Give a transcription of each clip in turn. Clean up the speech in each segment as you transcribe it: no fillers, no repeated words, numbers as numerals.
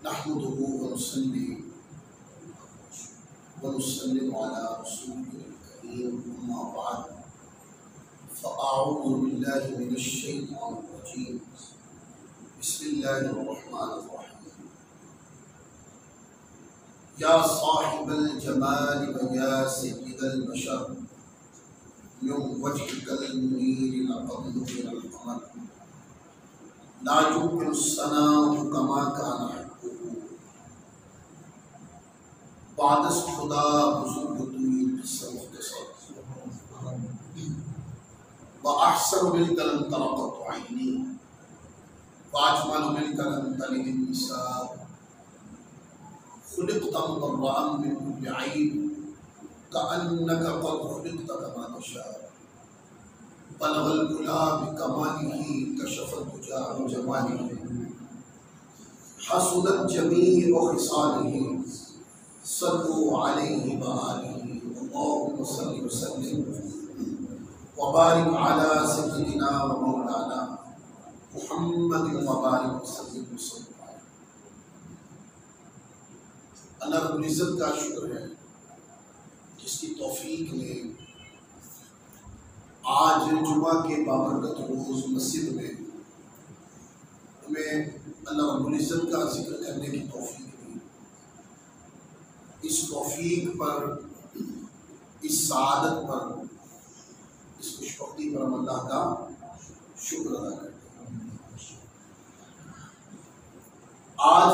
نحمده ونصلي ونسلم على رسوله الكريم أما بعد فأعوذ بالله من الشيطان الرجيم بسم الله الرحمن الرحيم يا صاحب الجمال ويا سيد البشر من وجهك المنير لقد نور القمر لا يمكن الثناء كما كان حقه بعد خدا بزرگ توی قصہ مختصر وأحسن منك لم ترقط عيني وأجمل منك لم تلد النساء خلقت مبرأ من كل عيب كأنك قد خلقت كما تشاء بلغ العلا بكماله كشف الدجى عن جماله حسنت جميع خصاله صلوا عليه وآله اللهم صل وسلم وبارك على سيدنا ومولانا محمد وبارك وسلم اللہ رب العزت کا شکر ہے جس کی توفیق نے آج جمعہ کے بابرکت روز مسجد میں ہمیں اللہ رب العزت کا ذکر کرنے کی توفیق دی۔ اس توفیق پر، اس سعادت پر، اس خوشبختی پر ہم اللہ کا شکر ادا کرتے ہیں۔ آج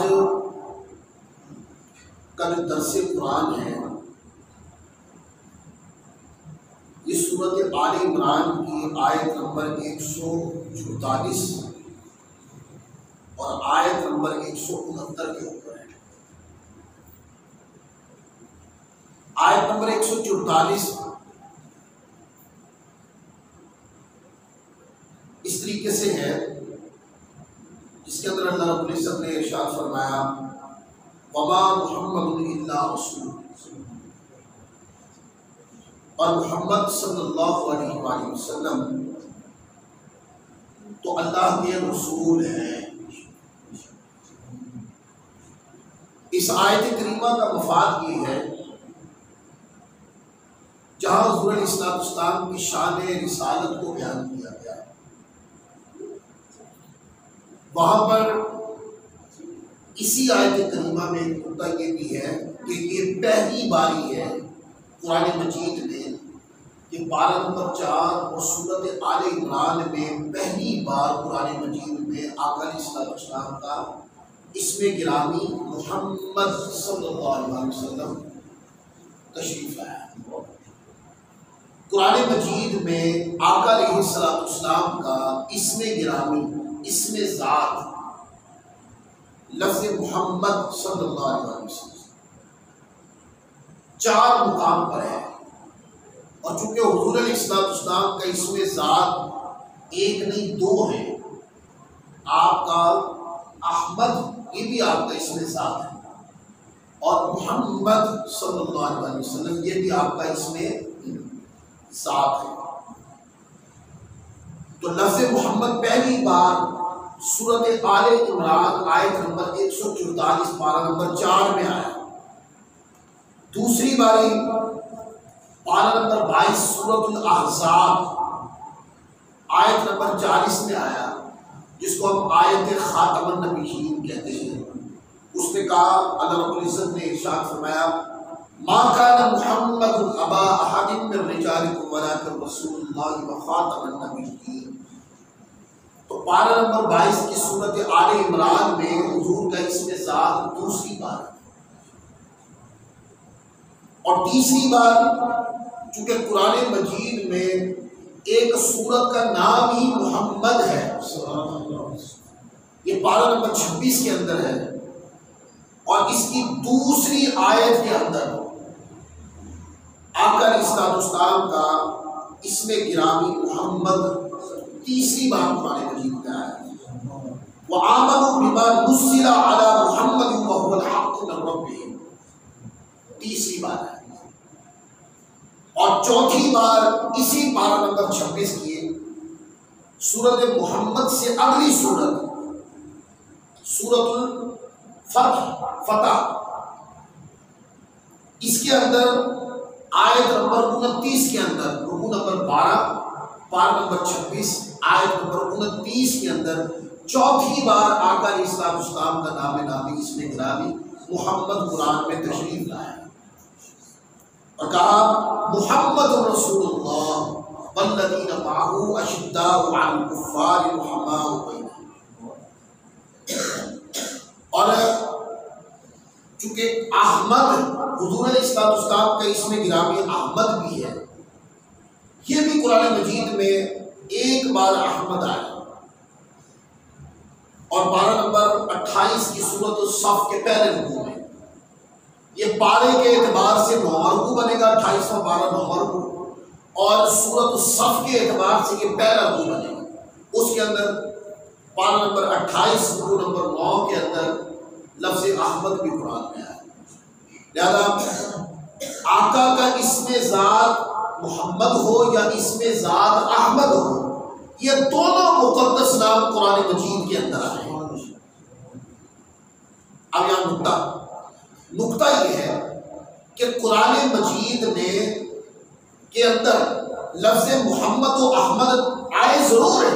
کا جو درس قرآن ہے یہ سورۃ آل عمران کی آیت نمبر 144 اور آیت نمبر 169 کے اوپر ہے۔ آیت نمبر 144 اس طریقے سے ہے جس کے اندر اللہ رب العزت نے ارشاد فرمایا وما محمد الا رسول، اور محمد صلی اللہ علیہ وآلہ وسلم تو اللہ کے رسول ہیں۔ اس آیت کریمہ کا مفاد یہ ہے جہاں حضور علیہ السلام کی شان رسالت کو بیان کیا گیا وہاں پر اسی آیت کریمہ میں ایک نقطہ یہ بھی ہے کہ یہ پہلی باری ہے قرآن مجید میں کہ پارہ نمبر 4 اور سورۃ آل عمران میں پہلی بار قرآن مجید میں آقا علیہ السلام کا اسم گرامی محمد صلی اللہ علیہ وسلم تشریف آیا۔ قرآن مجید میں آقا علیہ السلام کا اسم گرامی، اسم ذات، لفظ محمد صلی اللہ علیہ وسلم 4 مقام پر ہے، اور چونکہ حضور علیہ السلام کا اسم ذات ایک نہیں 2 ہے، آپ کا احمد یہ بھی آپ کا اسم ذات ہے، اور محمد صلی اللہ علیہ وسلم یہ بھی آپ کا اسم ذات ہے۔ تو لفظ محمد پہلی بار سورۃ آل عمران آیت نمبر 144 پارہ نمبر 4 میں آیا، دوسری باری پارہ نمبر 22 سورۃ الاحزاب آیت نمبر 40 میں آیا، جس کو ہم آیت خاتم النبیین کہتے ہیں۔ اس نے کہا، اللہ رب العزت نے ارشاد فرمایا ما کان محمد ابا احد من رجالکم ولکن رسول اللہ وخاتم النبیین۔ تو پارہ نمبر 22 کی سورۃ آل عمران میں حضور کا اسم ذات دوسری بار ہے، اور تیسری بار چونکہ قرآن مجید میں ایک سورت کا نام ہی محمد ہے، یہ پارہ نمبر 26 کے اندر ہے، اور اس کی دوسری آیت کے اندر آقا علیہ السلام کا اسم گرامی محمد تیسری بار قرآن مجید میں آیا۔ وَآمَنُوا بِمَا نُزِّلَ عَلَى مُحَمَّدٍ وَهُوَ الْحَقُّ مِن رَّبِّهِمْ تیسری بار ہے، اور چوتھی بار اسی پارہ نمبر 26 کی سورت محمد سے اگلی سورت فتح اس کے اندر آیت نمبر 29 کے اندر رکوع نمبر 12 پارہ نمبر 26 آیت نمبر 29 کے اندر چوتھی بار آقا علیہ السلام کا نام نامی اس میں گرامی محمد قرآن میں تشریف لایا اور کہا محمد رسول اللہ والذین معہ اشداء علی الکفار رحماء بینہم. اور چونکہ احمد حضور علیہ السلام کا اس میں گرامی احمد بھی ہے، یہ بھی قرآن مجید میں ایک بار احمد آیا اور پارہ نمبر 28 کی سورۃ الصف کے پہلے رکوع میں. یہ پارے کے اعتبار سے 9واں رکوع بنے گا، 28واں پارہ 9واں رکوع، اور سورۃ الصف کے اعتبار سے یہ پہلا رکوع بنے گا. اس کے اندر پارہ نمبر 28 رکوع نمبر 9 کے اندر لفظ احمد بھی قرآن میں آیا. لہذا آقا کا اسم ذات محمد ہو یا اسم ذات احمد ہو، یہ دونوں مقدس نام قرآن مجید کے اندر آئے. اب یہاں نقطہ یہ ہے کہ قرآن مجید نے کے اندر لفظ محمد و احمد آئے ضرور ہے،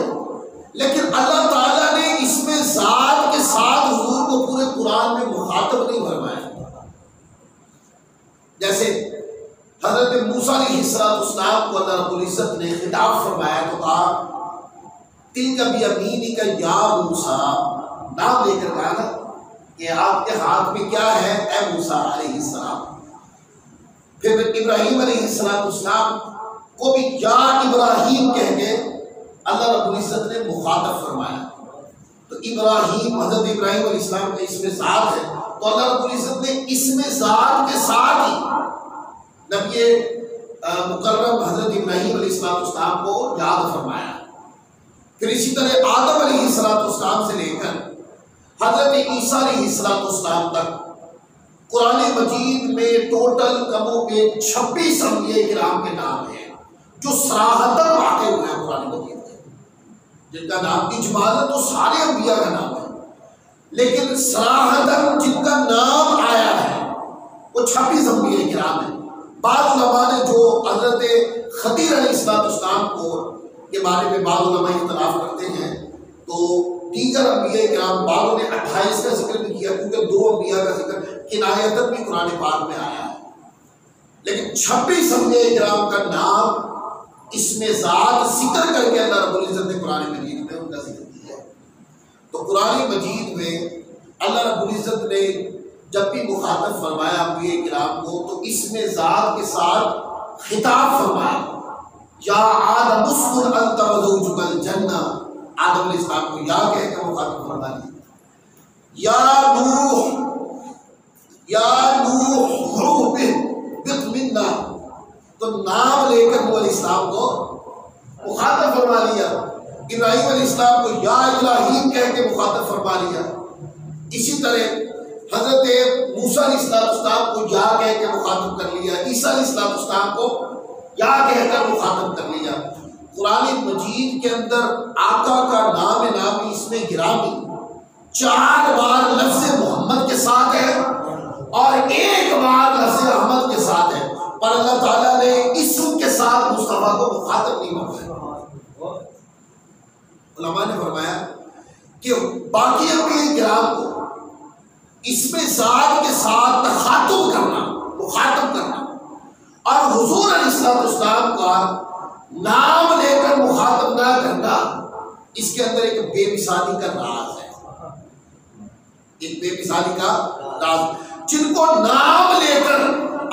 لیکن اللہ تعالیٰ نے اس میں ذات کے ساتھ حضور کو پورے قرآن میں مخاطب نہیں فرمایا. جیسے حضرت موسیٰ علیہ السلام کو اللہ رب العزت نے خطاب فرمایا تو کہا تلک بیمینک یا موسیٰ، نام لے کر کہا نا کہ آپ کے ہاتھ میں کیا ہے اے موسیٰ علیہ السلام. پھر ابراہیم علیہ السلام کو بھی یا ابراہیم کہہ کے اللہ رب العزت نے مخاطب فرمایا. تو ابراہیم حضرت ابراہیم علیہ السلام کا اسم ذات ہے، تو اللہ رب العزت نے اسم ذات کے ساتھ ہی نبی مکرم حضرت ابراہیم علیہ السلام کو یاد فرمایا. پھر اسی طرح آدم علیہ السلام سے لے کر حضرت عیسیٰ علیہ السلام تک قرآن مجید میں ٹوٹل کم و بیش 26 انبیاء کرام کے نام ہیں جو صراحتاً واقع ہوئے ہیں قرآن مجید میں، جن کا نام اجمالاً تو سارے انبیاء کا نام ہے، لیکن صراحتاً جن کا نام آیا ہے وہ 26 انبیاء کرام ہیں. بعض علماء نے جو حضرت خضر علیہ السلام کو کے بارے میں بعض علماء اختلاف کرتے ہیں، تو دیگر انبیاء کرام بعضوں نے 28 کا ذکر بھی کیا کیونکہ 2 انبیاء کا ذکر کنایتاً بھی قرآن پاک میں آیا ہے، لیکن 26 انبیاء کرام کا نام اس میں ذات ذکر کر کے اللہ رب العزت نے قرآن مجید میں ان کا ذکر کیا ہے. تو قرآن مجید میں اللہ رب العزت نے جب بھی مخاطب فرمایا انبیاء کرام کو تو اس میں ذات کے ساتھ خطاب فرمایا. یا آدم اسکن انت وزوجک الجنہ، آدم علیہ السلام کو یا کہہ کے مخاطب فرما لیا. یا نوح بت منا، تو نام لے کر نوح علیہ السلام کو مخاطب فرما لیا. ابراہیم علیہ السلام کو یا ابراہیم کہہ کے مخاطب فرما لیا. اسی طرح حضرت موسیٰ علیہ السلام کو یا کہہ کے مخاطب کر لیا. عیسیٰ علیہ السلام کو یا کہہ کر مخاطب کر لیا. قرآن مجید کے اندر آقا کا نام نامی اس میں گرامی 4 بار لفظ محمد کے ساتھ ہے اور 1 بار لفظ احمد کے ساتھ ہے، پر اللہ تعالیٰ نے اسم کے ساتھ مصطفیٰ کو مخاطب نہیں فرمایا. علماء نے فرمایا کہ باقی انبیاء کرام کو اس میں ذات کے ساتھ تخاطب کرنا، مخاطب کرنا، اور حضور علیہ السلام کا نام لے کر مخاطب نہ کرنا، اس کے اندر ایک بے مثالی کا راز ہے. ایک بے مثالی کا راز، جن کو نام لے کر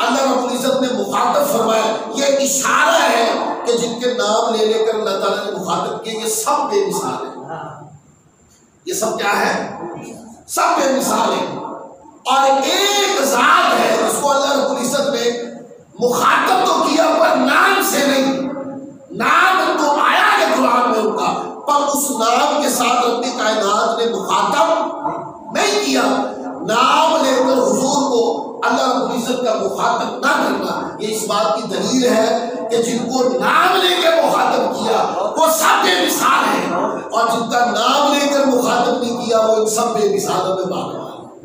اللہ رب العزت نے مخاطب فرمایا، یہ اشارہ ہے کہ جن کے نام لے لے کر اللہ تعالیٰ نے مخاطب کیے یہ سب بے مثال ہیں. یہ سب کیا ہے؟ سب بے مثال ہیں. اور ایک ذات ہے جس کو اللہ رب العزت نے مخاطب تو کیا پر نام سے نہیں. نام تو آیا ہے قرآن میں ان کا، پر اس نام کے ساتھ رب کائنات نے مخاطب نہیں کیا. نام لے کر حضور کو اللہ رب العزت کا مخاطب نہ کرنا، یہ اس بات کی دلیل ہے کہ جن کو نام لے کر مخاطب کیا وہ سب بے مثال ہیں، اور جن کا نام لے کر مخاطب نہیں کیا وہ ان سب بے مثالوں میں باقی ہے.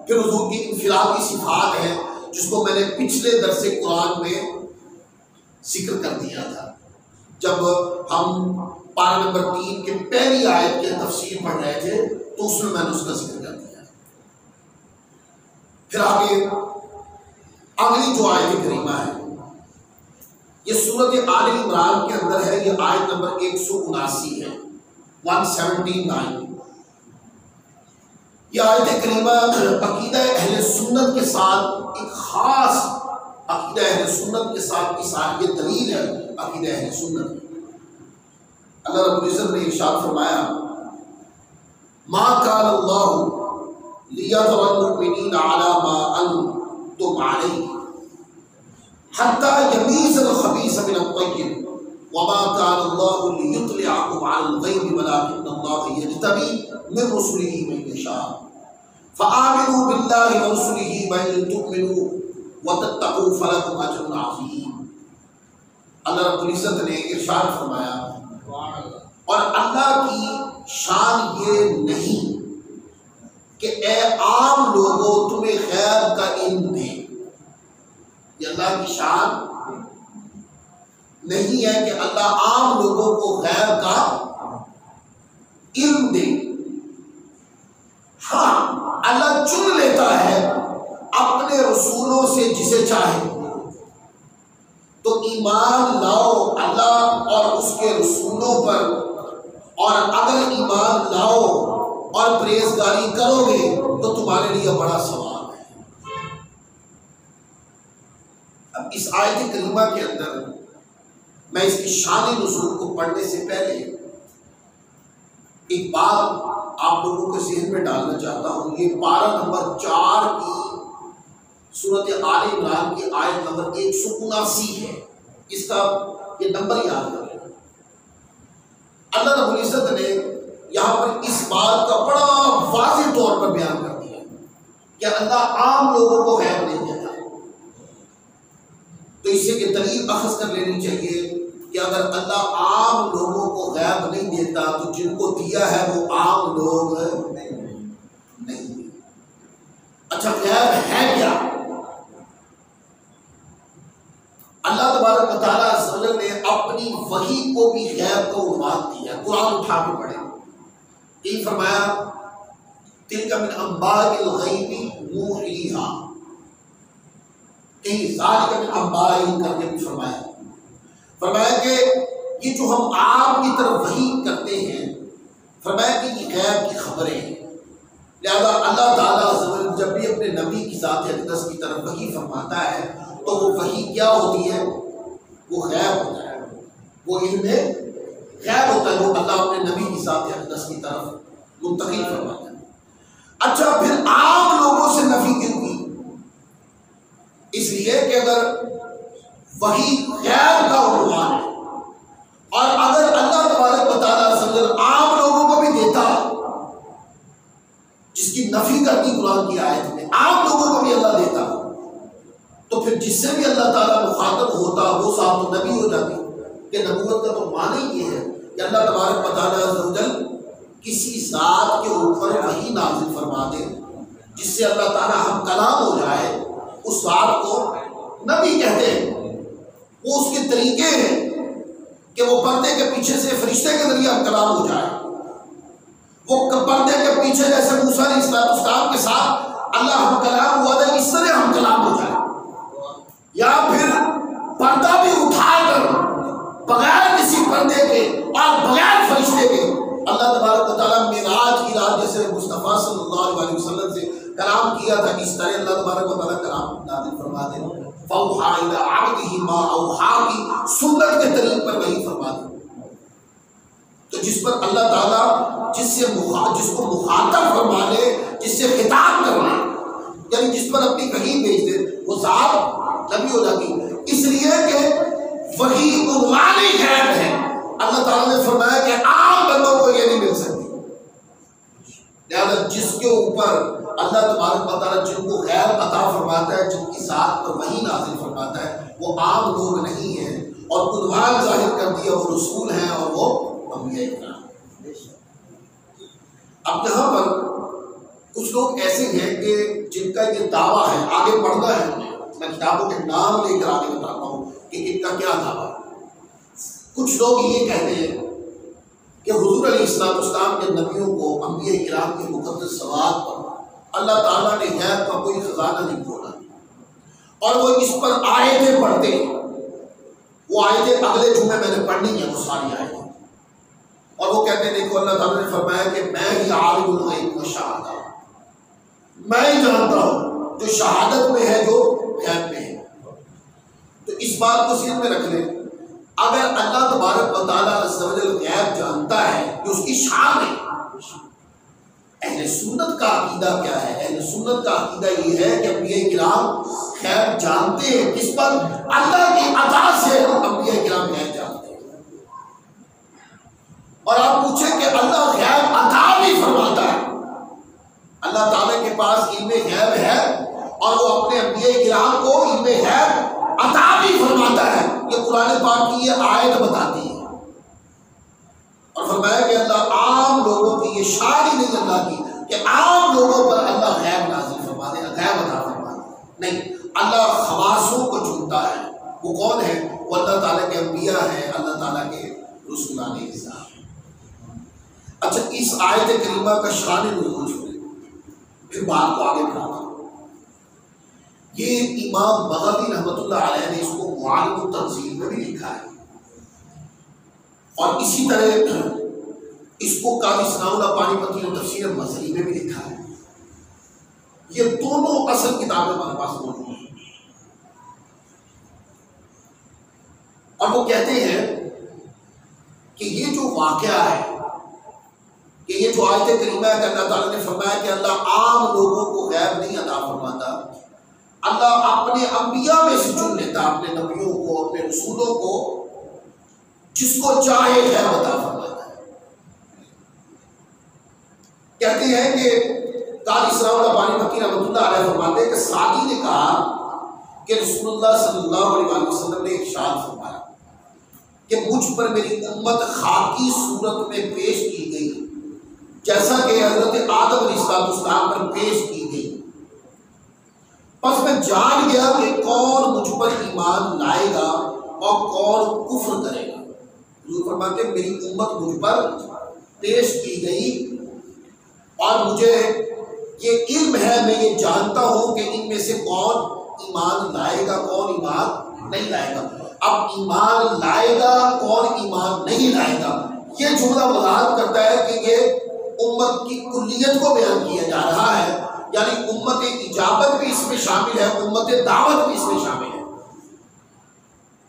پھر حضور کی انفرادی صفات ہے جس کو میں نے پچھلے درس قرآن میں ذکر کر دیا تھا جب ہم پارہ نمبر 3 کے پہلی آیت کے تفسیر پڑھ رہے تھے تو اس میں نے اس کا ذکر کر دیا. پھر آگے اگلی جو آیت کریمہ ہے یہ سورۃ آل عمران کے اندر ہے. یہ آیت نمبر 179 ہے 179. یہ آیت کریمہ عقیدہ اہل سنت کے ساتھ ایک خاص عقیدہ اہل سنت کے ساتھ یہ دلیل ہے عقیدہ اہل سنت. اللہ رب العزت نے ارشاد فرمایا ما کان اللہ لیذر المؤمنین علی ما انتم علیہ حتی یمیز الخبیث من الطیب وما کان اللہ لیطلعکم علی الغیب ولکن اللہ یجتبی من رسلہ من یشاء فآمنوا باللہ ورسلہ وإن تؤمنوا وتتقوا فلکم اجر عظیم. اللہ رب العزت نے ارشاد فرمایا اور اللہ کی شان یہ نہیں کہ اے عام لوگوں تمہیں غیب کا علم دے. یہ اللہ کی شان نہیں ہے کہ اللہ عام لوگوں کو غیب کا علم دے. ہاں اللہ چن لیتا ہے اپنے رسولوں سے جسے چاہے. تو ایمان لاؤ اللہ اور اس کے رسولوں پر، اور اگر ایمان لاؤ اور پرہیزگاری کرو گے تو تمہارے لیے بڑا ثواب ہے. اب اس آیت کریمہ کے اندر میں اس کی شان نزول کو پڑھنے سے پہلے ایک بات آپ لوگوں کے ذہن میں ڈالنا چاہتا ہوں. یہ پارہ نمبر 4 کی سورۃ آل عمران کی آیت نمبر 179 ہے. اس کا یہ نمبر یاد کر لیں. اللہ رب العزت نے یہاں پر اس بات کا بڑا واضح طور پر بیان کر دیا کہ اللہ عام لوگوں کو غیب نہیں دیتا. تو اس سے یہ دلیل اخذ کر لینی چاہیے کہ اگر اللہ عام لوگوں کو غیب نہیں دیتا تو جن کو دیا ہے وہ عام لوگ نہیں. اچھا غیب ہے کیا؟ اللہ تبارک و تعالیٰ عز و جل نے اپنی وحی کو بھی غیب کو عنوان دیا. قرآن اٹھا کے پڑھے. یہ فرمایا تلک من انباء الغیب نوحیہا، کہیں ذالک من انباء کر کے بھی فرمایا کہ یہ جو ہم آپ کی طرف وحی کرتے ہیں، فرمایا کہ یہ غیب کی خبریں ہیں. لہذا اللہ تعالیٰ عز و جل جب بھی اپنے نبی کی ذات اقدس کی طرف وحی فرماتا ہے تو وہ وحی کیا ہوتی ہے؟ وہ غیب ہوتا ہے، وہ علم غیب ہوتا ہے، وہ اللہ اپنے نبی کی ذات اقدس کی طرف منتقل فرماتا ہے. اچھا پھر عام لوگوں سے نفی کیوں کی؟ اس لیے کہ اگر وحی غیب کا عنوان ہے اور اگر اللہ تبارک و تعالیٰ عز و جل عام لوگوں کو بھی دیتا جس کی نفی کرتی قرآن کی آیت میں، عام لوگوں کو بھی اللہ دیتا تو پھر جس سے بھی اللہ تعالیٰ مخاطب ہوتا وہ صاحب تو نبی ہو جاتی. کہ نبوت کا تو معنی یہ ہے کہ اللہ تبارک و تعالیٰ عز و جل کسی ذات کے اوپر وحی نازل فرما دے جس سے اللہ تعالیٰ ہم کلام ہو جائے. اس ذات کو نبی کہتے ہیں. وہ اس کے طریقے ہیں کہ وہ پردے کے پیچھے سے فرشتے کے ذریعے ہم کلام ہو جائے. وہ پردے کے پیچھے جیسے موسیٰ علیہ السلام کے ساتھ اللہ ہم کلام ہوا تھا اس طرح ہم کلام ہو جائے. یا پھر پردہ بھی اٹھا کر بغیر کسی پردے کے اور بغیر فرشتے کے اللہ تبارک و تعالیٰ معراج کی رات جیسے مصطفیٰ صلی اللہ علیہ وسلم سے کلام کیا تھا اس طرح اللہ تبارک و تعالیٰ کلام نازل فرما دے. فَأَوْحَىٰ إِلَىٰ عَبْدِهِ مَا أَوْحَىٰ کی سنت کے طریق پر وہی فرما دے. تو جس پر اللہ تعالیٰ جس کو مخاطب فرما لے، جس سے خطاب کر لے، یعنی جس پر اپنی وحی بھیج دے وہ ذات نبی ہو جاتی. اس لیے کہ وحی عنوان غیب ہے. اللہ تعالیٰ نے فرمایا کہ عام بندوں کو یہ نہیں مل سکتی. لہذا جس کے اوپر اللہ تبارک و تعالیٰ جن کو غیب عطا فرماتا ہے، جن کی ذات پر وحی نازل فرماتا ہے، وہ عام لوگ نہیں ہیں اور عنوان ظاہر کر دیا وہ رسول ہیں اور وہ انبیاء کرام. اب یہاں پر کچھ لوگ ایسے ہیں کہ جن کا یہ دعویٰ ہے، آگے پڑھنا ہے، میں کتابوں کے نام لے کر آگے بتاتا ہوں کہ ان کا کیا دعویٰ ہے۔ کچھ لوگ یہ کہتے ہیں کہ حضور علیہ السلام کے نبیوں کو، انبیاء کرام کے مقدس ثواب پر اللہ تعالیٰ نے غیب کا کوئی خزانہ نہیں کھولا، اور وہ اس پر آیتیں پڑھتے ہیں۔ وہ آیتیں اگلے جمعے میں نے پڑھنی ہے، وہ ساری آیتیں، اور وہ کہتے ہیں دیکھو اللہ تعالیٰ نے فرمایا کہ میں ہی عالم الغیب و شہادہ، میں ہی جانتا ہوں جو شہادت میں ہے، جو غیب میں ہے۔ تو اس بات کو ذہن میں رکھ لیں، اگر اللہ تبارک و تعالیٰ عز و جل غیب جانتا ہے، جو اس کی شان ہے۔ اہل سنت کا عقیدہ کیا ہے؟ اہل سنت کا عقیدہ یہ ہے کہ انبیاء کرام غیب جانتے ہیں، کس پر؟ اللہ کی عطا سے انبیاء کرام غیب جانتے ہیں۔ اور آپ پوچھیں کہ اللہ غیب عطا بھی فرماتا ہے، اللہ تعالیٰ کے پاس علم غیب ہے اور وہ اپنے انبیاء کرام کو علم غیب عطا بھی فرماتا ہے۔ یہ قرآن پاک کی یہ آیت بتاتی ہے، اور فرمایا کہ اللہ عام لوگوں کی، یہ شان ہی نہیں اللہ کی کہ عام لوگوں پر اللہ غیب نازل فرما دے، غیب عطا فرما دے، نہیں، اللہ خواصوں کو چنتا ہے۔ وہ کون ہے؟ وہ اللہ تعالیٰ کے انبیاء ہیں، اللہ تعالیٰ کے رسولان اعزاز۔ اچھا، اس آیت کریمہ کا شان نزول ہے، پھر بات کو آگے بڑھاتا ہوں۔ یہ امام بغوی رحمۃ اللہ علیہ نے اس کو معالم التنزیل میں بھی لکھا ہے، اور اسی طرح اس کو قاضی ثناء اللہ پانی پتی نے تفسیر مظہری میں بھی لکھا ہے۔ یہ دونوں اصل کتابیں ہمارے پاس موجود ہیں، اور وہ کہتے ہیں کہ یہ جو واقعہ ہے، کہ یہ جو آیت کریمہ ہے کہ اللہ تعالیٰ نے فرمایا کہ اللہ عام لوگوں کو غیب نہیں عطا فرماتا، اللہ اپنے انبیاء میں سے چن لیتا، اپنے نبیوں کو، اپنے رسولوں کو، جس کو چاہے غیب عطا فرماتا ہے۔ کہتے ہیں کہ قاضی ثناء اللہ پانی پتی رحمۃ اللہ علیہ فرماتے ہیں کہ سعدی نے کہا کہ رسول اللہ صلی اللہ علیہ وسلم نے ارشاد فرمایا کہ مجھ پر میری امت خاکی صورت میں پیش کی گئی، جیسا کہ حضرت آدم علیہ السلام پر پیش کی گئی، پس میں جان گیا کہ کون مجھ پر ایمان لائے گا اور کون کفر کرے گا۔ حضور فرماتے ہیں میری امت مجھ پر پیش کی گئی، اور مجھے یہ علم ہے، میں یہ جانتا ہوں کہ ان میں سے کون ایمان لائے گا، کون ایمان نہیں لائے گا۔ اب ایمان لائے گا، کون ایمان نہیں لائے گا، یہ جملہ وضاحت کرتا ہے کہ یہ امت کی کلیت کو بیان کیا جا رہا ہے، یعنی امت اجابت بھی اس میں شامل ہے، امت دعوت بھی اس میں شامل ہے۔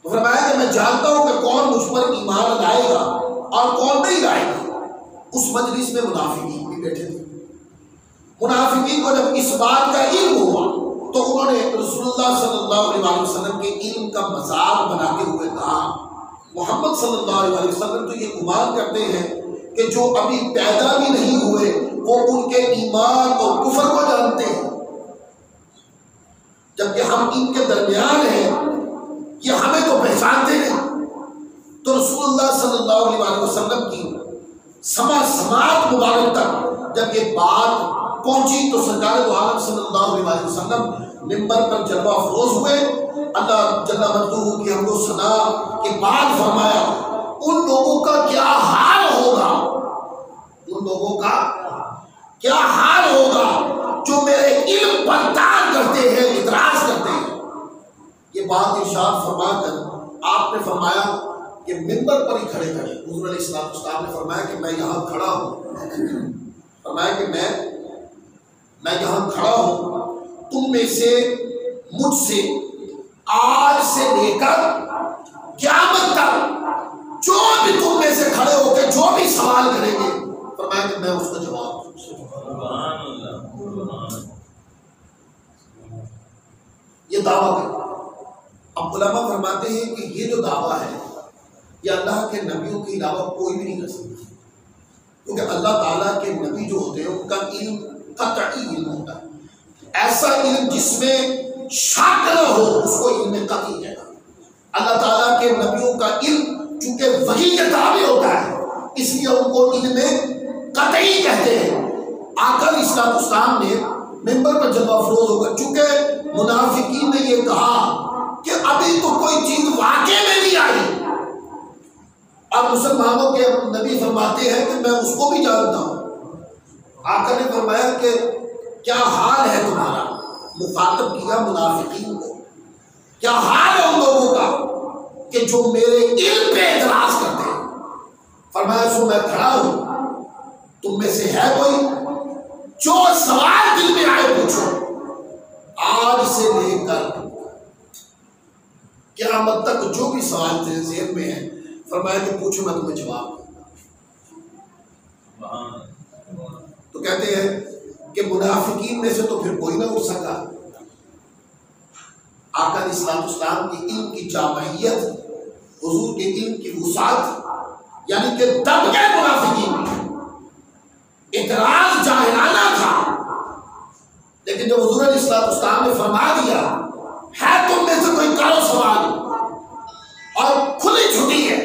تو فرمایا کہ میں جانتا ہوں کہ کون مجھ پر ایمان لائے گا اور کون نہیں لائے گا۔ اس مجلس میں منافقین بھی بیٹھے تھے۔ منافقین کو جب اس بات کا علم ہوا تو انہوں نے رسول اللہ صلی اللہ علیہ وسلم کے علم کا مذاق بناتے ہوئے کہا، محمد صلی اللہ علیہ وسلم تو یہ گمان کرتے ہیں کہ جو ابھی پیدا بھی نہیں ہوئے وہ ان کے ایمان اور کفر کو جانتے ہیں، جبکہ ہم ان کے درمیان ہیں، یہ ہمیں تو پہچانتے ہیں۔ تو رسول اللہ صلی اللہ علیہ وسلم کی سماعت مبارک تک جب یہ بات پہنچی تو سرکار دو عالم صلی اللہ علیہ وسلم منبر پر جلوہ افروز ہوئے، اللہ جل مجدہ کی حمد و ثنا کے بعد فرمایا ان لوگوں کا کیا حال ہوگا، ان لوگوں کا کیا حال ہوگا جو میرے علم پر تعان کرتے ہیں، اعتراض کرتے ہیں۔ یہ بات ارشاد فرما کر آپ نے فرمایا کہ منبر پر ہی کھڑے کھڑے حضور علیہ السلام نے فرمایا کہ میں یہاں کھڑا ہوں، فرمایا کہ میں یہاں کھڑا ہوں، تم میں سے مجھ سے آج سے لے کر قیامت تک جو بھی تم میں سے کھڑے ہو کے جو بھی سوال کریں گے، فرمایا کہ میں اس کا جواب دوں۔ یہ دعویٰ کرتا۔ اب علماء فرماتے ہیں کہ یہ جو دعویٰ ہے یہ اللہ کے نبیوں کے علاوہ کوئی بھی نہیں کر سکتا، کیونکہ اللہ تعالیٰ کے نبی جو ہوتے ہیں ان کا علم قطعی علم ہوتا ہے، ایسا علم جس میں شک نہ ہو اس کو علم قطعی ہے۔ اللہ تعالیٰ کے نبیوں کا علم چونکہ وحی کے تابع ہوتا ہے اس لیے ان کو علم قطعی کہتے ہیں، آقا علیہ الصلوۃ والسلام نے ممبر پر جلوہ افروز ہو کر، چونکہ منافقین نے یہ کہا کہ ابھی تو کوئی چیز واقع میں نہیں آئی، اب مسلمانوں کے نبی فرماتے ہیں کہ میں اس کو بھی جانتا ہوں۔ آقا نے فرمایا کہ کیا حال ہے تمہارا، مخاطب کیا منافقین کو، کیا حال ہے ان لوگوں کا کہ جو میرے علم پہ اعتراض کرتے ہیں؟ فرمایا سو میں کھڑا ہوں، تم میں سے ہے کوئی جو سوال دل میں آئے پوچھو، آج سے لے کر قیامت تک جو بھی سوال تیرے ذہن میں ہے، فرمایا کہ پوچھو میں تمہیں جواب دوں گا۔ تو کہتے ہیں کہ منافقین میں سے تو پھر کوئی نہ اٹھ سکا۔ آقا علیہ الصلوۃ والسلام کے علم کی جامعیت، حضور کے علم کی وسعت، یعنی کہ دب گئے منافقین، اعتراض جاہلانہ تھا، لیکن جب حضور علیہ الصلوۃ والسلام نے فرما دیا ہے تم میں سے کوئی کرو سوال، اور کھلی چھٹی ہے،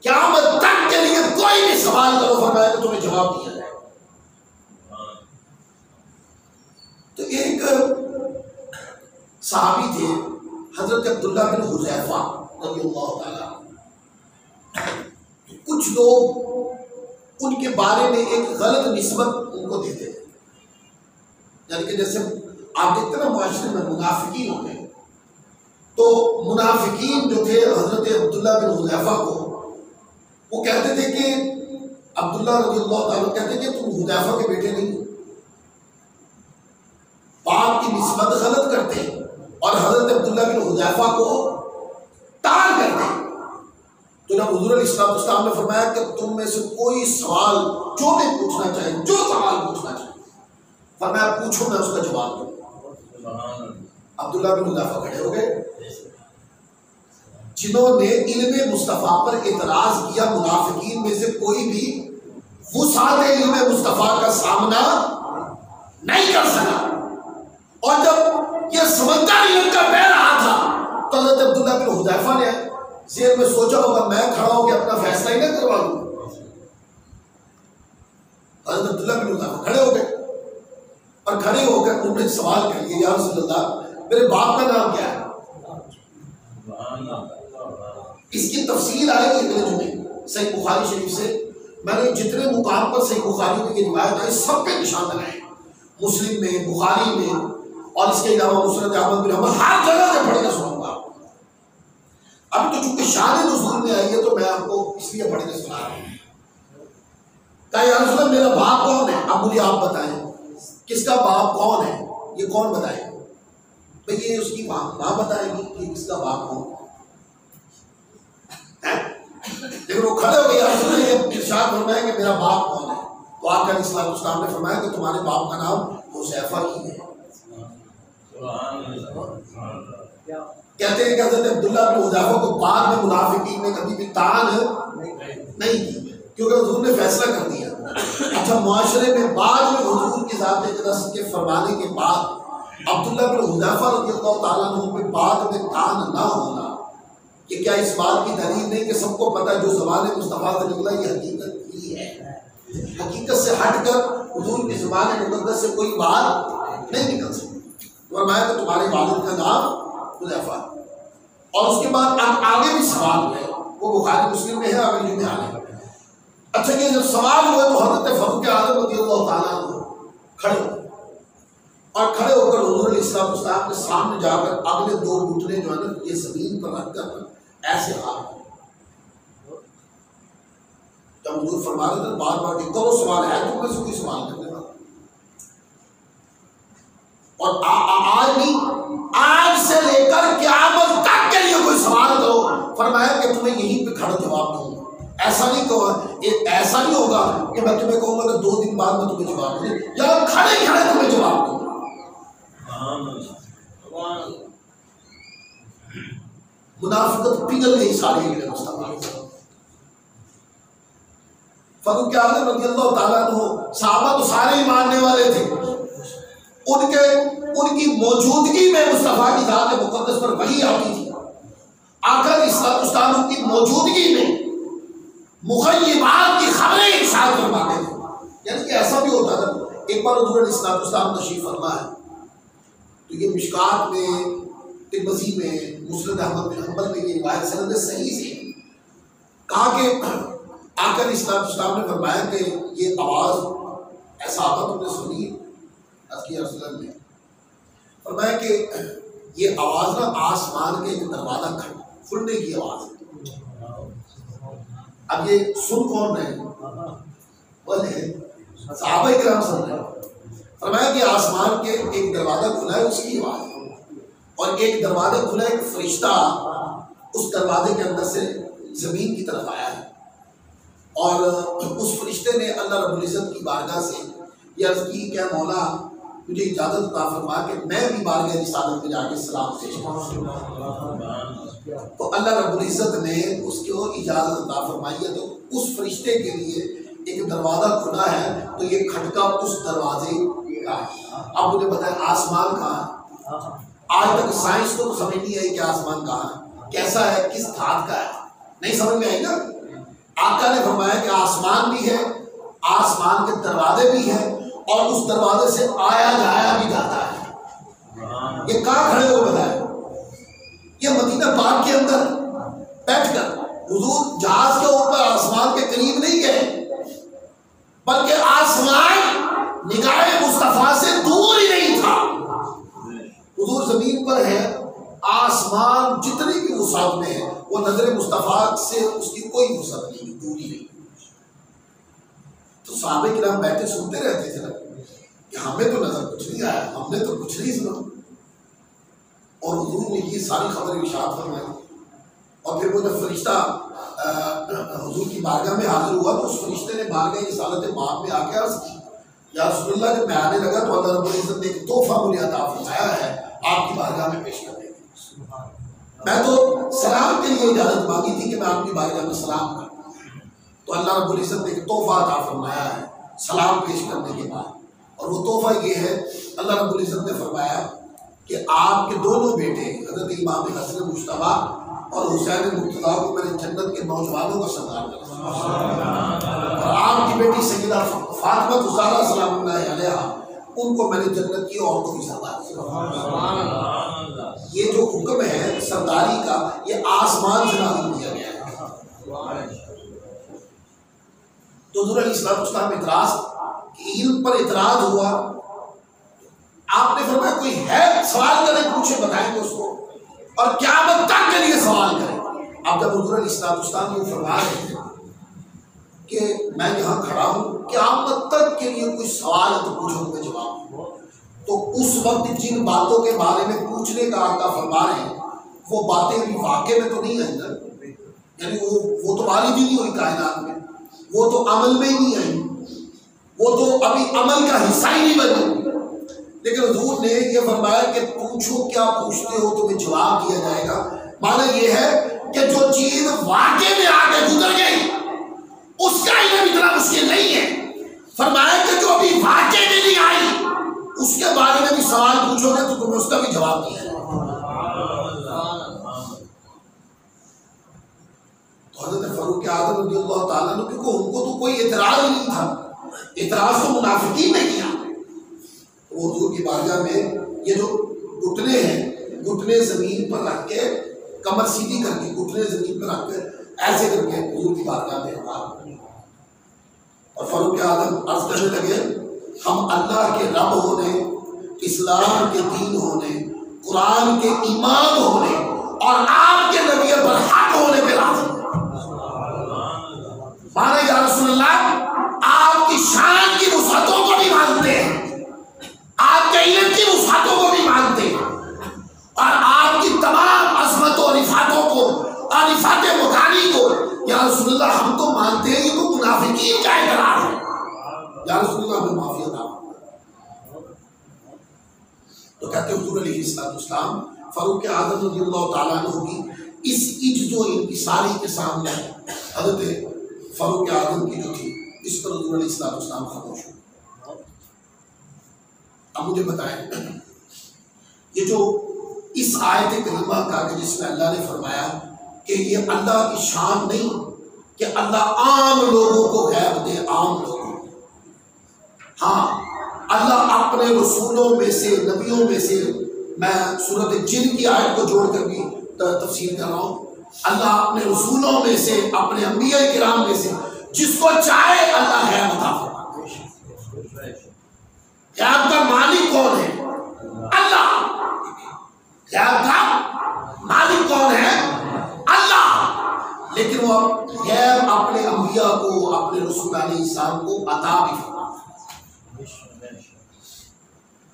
قیامت تک کے لیے کوئی بھی سوال کرو، فرمایا کہ تمہیں جواب دیا جائے۔ تو ایک صحابی تھے حضرت عبداللہ بن حذیفہ رضی اللہ تعالیٰ، کچھ لوگ ان کے بارے میں ایک غلط نسبت ان کو دیتے تھے، یعنی کہ جیسے آپ دیکھتے ہیں نا معاشرے میں منافقین ہوتے ہیں، تو منافقین جو تھے حضرت عبداللہ بن حذیفہ کو وہ کہتے تھے کہ عبداللہ رضی اللہ تعالیٰ کہتے کہ تم حذیفہ کے بیٹے نہیں ہو، باپ کی نسبت غلط کرتے اور حضرت عبداللہ بن حذیفہ کو ٹال کرتے۔ تو جب حضور علیہ الصلوۃ والسلام نے فرمایا کہ تم میں سے کوئی سوال جو بھی پوچھنا چاہے، جو سوال پوچھنا چاہے، فرمایا پوچھو میں اس کا جواب دوں۔ عبداللہ بن حذیفہ کھڑے ہو گئے، جنہوں نے علم مصطفیٰ پر اعتراض کیا، منافقین میں سے کوئی بھی وسعت علم مصطفیٰ کا سامنا نہیں کر سکا، اور جب یہ سمندر علم کا بہ رہا تھا تو حضرت عبداللہ بن حذیفہ نے ذہن میں سوچا ہوگا میں کھڑا ہو کے اپنا فیصلہ ہی نہ کروا دوں۔ حضرت عبداللہ بن حذیفہ کھڑے ہو گئے اور کھڑے ہو کر انہوں نے سوال کر لیا، یا رسول اللہ میرے باپ کا نام کیا ہے؟ اس کی تفصیل آئے گی اگلے جمعے صحیح بخاری شریف سے، میں نے جتنے مقام پر صحیح بخاری میں یہ روایت آئی سب پہ نشان لگائے، مسلم میں، بخاری میں، اور اس کے علاوہ مسند احمد بن حنبل، ہر جگہ سے پڑھ کے سناؤں گا۔ اب تو چونکہ شان نزول میں آئی ہے تو میں آپ کو اس لیے پڑھ کے سنا رہا ہوں۔ کہا یا رسول اللہ میرا باپ کون ہے؟ اب مجھے آپ بتائیں کس کا باپ کون ہے، یہ کون بتائے؟ بھئی یہ اس کی ماں بتائے گی کہ کس کا باپ کون ہے، لیکن وہ کھڑے ہو گئے، یا رسول اللہ یہ ارشاد فرمائے کہ میرا باپ کون ہے؟ تو آقا علیہ الصلوۃ والسلام نے فرمایا کہ تمہارے باپ کا نام حذیفہ ہی ہے۔ کہتے ہیں کہ حضرت عبداللہ بن حذیفہ کو بعد میں منافقین نے کبھی بھی طعن نہیں کی، کیونکہ حضور نے فیصلہ کر دیا۔ اچھا معاشرے میں بعد میں حضور کی ذات اقدس کے فرمانے کے بعد عبداللہ بن حذیفہ رضی اللہ تعالیٰ عنہ پہ بعد میں طعن نہ ہونا، کہ کیا اس بات کی دلیل نہیں کہ سب کو پتہ جو زبان مصطفیٰ سے نکلا یہ حقیقت ہی ہے، حقیقت سے ہٹ کر حضور کی زبان مقدس سے کوئی بات نہیں نکل سکتی۔ فرمایا کہ تمہارے والد کا نام حذیفہ، اور اس کے بعد اب آگے بھی سوال ہوئے، وہ بخاری مسلم میں ہے، اگلی جمعے آنے۔ اچھا یہ جب سوال ہوئے تو حضرت فاروق اعظم رضی اللہ تعالیٰ عنہ کھڑے ہوئے، اور کھڑے ہو کر حضور علیہ السلام والسلام کے سامنے جا کر اگلے دو گھٹنے جو ہے نا یہ زمین پر رکھ کر ایسے ہاتھ، جب حضور فرما رہے تھے بار بار کہ کرو سوال ہے تم میں سے کوئی سوال کرنے والا، اور آج نہیں، آج سے لے کر قیامت تک کے لیے کوئی سوال کرو، فرمایا کہ تمہیں یہیں پہ کھڑا جواب دوں گا۔ ایسا نہیں کہو، ایسا نہیں ہوگا کہ میں تمہیں کہوں گا کہ 2 دن بعد میں تمہیں جواب دوں، یا کھڑے کھڑے تمہیں جواب دوں گا۔ منافقت پگھل گئی ساری علم مصطفیٰ۔ فاروق اعظم رضی اللہ تعالیٰ عنہ، صحابہ تو سارے ہی ماننے والے تھے، ان کی موجودگی میں مصطفیٰ کی ذات مقدس پر وحی آتی تھی، آقا علیہ الصلوۃ والسلام کی موجودگی میں مغیبات کی خبریں ارشاد فرماتے تھے، یعنی کہ ایسا بھی ہوتا تھا ایک بار حضور علیہ السلام تشریف فرما ہے تو یہ مشکات میں، ترمذی میں، مسند احمد بن حنبل میں یہ روایت سند صحیح سے کہا کہ آقا علیہ السلام نے فرمایا کہ یہ آواز ایسا آقا تم نے سنی؟ رسول اللہ نے فرمایا کہ یہ آواز نا آسمان کے ایک دروازہ کھلنے کی آواز ہے۔ اب یہ سن کون رہے ہیں؟ بولے صحابہ کرام سن رہے ہیں۔ فرمایا کہ آسمان کے ایک دروازہ کھلا ہے، اس کی آواز، اور ایک دروازہ کھلا ہے، ایک فرشتہ اس دروازے کے اندر سے زمین کی طرف آیا ہے، اور اس فرشتے نے اللہ رب العزت کی بارگاہ سے یہ عرض کی کہ مولا مجھے اجازت عطا فرما کہ میں بھی بارگاہ رسالت میں جا کے سلام پیش کروں۔ تو اللہ رب العزت نے اس کو اجازت عطا فرمائی ہے، تو اس فرشتے کے لیے ایک دروازہ کھلا ہے، تو یہ کھٹکا اس دروازے کا ہے۔ اب مجھے بتائیں آسمان کہاں ہے؟ آج تک سائنس کو تو سمجھ نہیں آئی کہ آسمان کہاں ہے، کیسا ہے، کس دھات کا ہے، نہیں سمجھ میں آئی نا۔ آقا نے فرمایا کہ آسمان بھی ہے، آسمان کے دروازے بھی ہیں، اور اس دروازے سے آیا جایا بھی جاتا ہے۔ یہ کہاں کھڑے ہو بتائیں؟ یہ مدینہ پاک کے اندر بیٹھ کر حضور جہاز کے اوپر آسمان کے قریب نہیں گئے، بلکہ آسمان نگاہ مصطفیٰ سے دور ہی نہیں تھا۔ حضور زمین پر ہے، آسمان جتنی بھی وسعت میں ہے وہ نظر مصطفیٰ سے اس کی کوئی وسعت نہیں، دوری نہیں۔ تو صحابہ کرام بیٹھے سنتے رہتے تھے نا کہ ہمیں تو نظر کچھ نہیں آیا، ہم نے تو کچھ نہیں سنا، اور حضور نے یہ ساری خبر ارشاد فرمائی۔ اور پھر وہ جب فرشتہ حضور کی بارگاہ میں حاضر ہوا تو اس فرشتے نے بارگاہ رسالت پاک میں آ کے عرض کی، یا رسول اللہ جب میں آنے لگا تو اللہ رب العزت نے ایک تحفہ مجھے عطا فرمایا ہے آپ کی بارگاہ میں پیش کرنے کی۔ میں تو سلام کے لیے اجازت مانگی تھی کہ میں آپ کی بارگاہ میں سلام کروں، تو اللہ رب العزت نے ایک تحفہ عطا فرمایا ہے سلام پیش کرنے کے بعد، اور وہ تحفہ یہ ہے، اللہ رب العزت نے فرمایا کہ آپ کے دونوں بیٹے حضرت امام حسن مجتبیٰ اور حسین مرتضیٰ کو میں نے جنت کے نوجوانوں کا سردار کیا، اور آپ کی بیٹی سیدہ فاطمہ الزہرا سلام اللہ علیہا ان کو میں نے جنت کی عورتوں کی سردار کیا۔ یہ جو حکم ہے سرداری کا یہ آسمان سے نازل کیا گیا ہے۔ تو حضور علیہ السلام اعتراض کہ علم پر اعتراض ہوا، آپ نے فرمایا کوئی ہے سوال کرے پوچھے بتائیں گے اس کو، اور قیامت تک کے لیے سوال کریں۔ اب جب حضور علیہ السلام یہ فرما رہے ہیں کہ میں یہاں کھڑا ہوں، قیامت تک کے لیے کوئی سوال ہے تو پوچھو میں جواب دوں، تو اس وقت جن باتوں کے بارے میں پوچھنے کا آقا فرما رہے ہیں وہ باتیں ابھی واقع میں تو نہیں آئی نا، یعنی وہ تو وارد ہی نہیں ہوئی کائنات میں، وہ تو عمل میں ہی نہیں آئی، وہ تو ابھی عمل کا حصہ ہی نہیں بنی۔ لیکن حضور نے یہ فرمایا کہ پوچھو کیا پوچھتے ہو تمہیں جواب دیا جائے گا۔ معنی یہ ہے کہ جو چیز واقع میں آ کے گزر گئی اس کا علم اتنا مشکل نہیں ہے، فرمایا کہ جو ابھی واقع میں نہیں آئی اس کے بارے میں بھی سوال پوچھو گے تو تمہیں اس کا بھی جواب دیا جائے گا۔ تو حضرت فاروق اعظم رضی اللہ تعالیٰ عنہ کیونکہ ان کو تو کوئی اعتراض نہیں تھا، اعتراض تو منافقین نے کیا، وہ حضور کی بارگاہ میں یہ جو گھٹنے ہیں، گھٹنے زمین پر رکھ کے کمر سیدھی کر کے گھٹنے زمین پر رکھ کے ایسے کر کے حضور کی بارگاہ میں اور فاروق اعظم عرض کرنے لگے ہم اللہ کے رب ہونے، اسلام کے دین ہونے، قرآن کے امام ہونے اور آپ کے نبی پر حق ہونے پہ راضی ہیں۔ مانے یا رسول اللہ آپ کی شان کی وسعتوں کو بھی مانتے ہیں، آپ کے علم کی وسعتوں کو بھی مانتے ہیں، اور آپ کی تمام عظمتوں اور رفعتوں کو اور رفعت مکانی کو یا رسول اللہ ہم تو مانتے ہیں، یہ تو منافقین کا اقرار ہے، یا رسول اللہ ہمیں معافی عطا فرمائے۔ تو کہتے حضور علیہ السلام فاروق اعظم رضی اللہ تعالیٰ عنہ کی اس عجز و انکساری کے سامنے حضرت فاروق اعظم کی جو تھی اس پر حضور علیہ السلام خاموش ہوئے۔ اب مجھے بتائیں یہ جو اس آیت کریمہ کا کہ جس میں اللہ نے فرمایا کہ یہ اللہ کی شان نہیں کہ اللہ عام لوگوں کو غیب دے، عام لوگوں کو، ہاں اللہ اپنے رسولوں میں سے، نبیوں میں سے، میں سورۃ جن کی آیت کو جوڑ کر بھی تفسیر کر رہا ہوں، اللہ اپنے رسولوں میں سے، اپنے انبیاء کرام میں سے جس کو چاہے اللہ غیب عطا فرماتا ہے۔ غیب کا مالک کون ہے؟ اللہ۔ غیب کا مالک کون ہے؟ اللہ۔ لیکن وہ غیب اپنے انبیاء کو، اپنے رسول علیہ السلام کو عطا بھی فرماتا ہے۔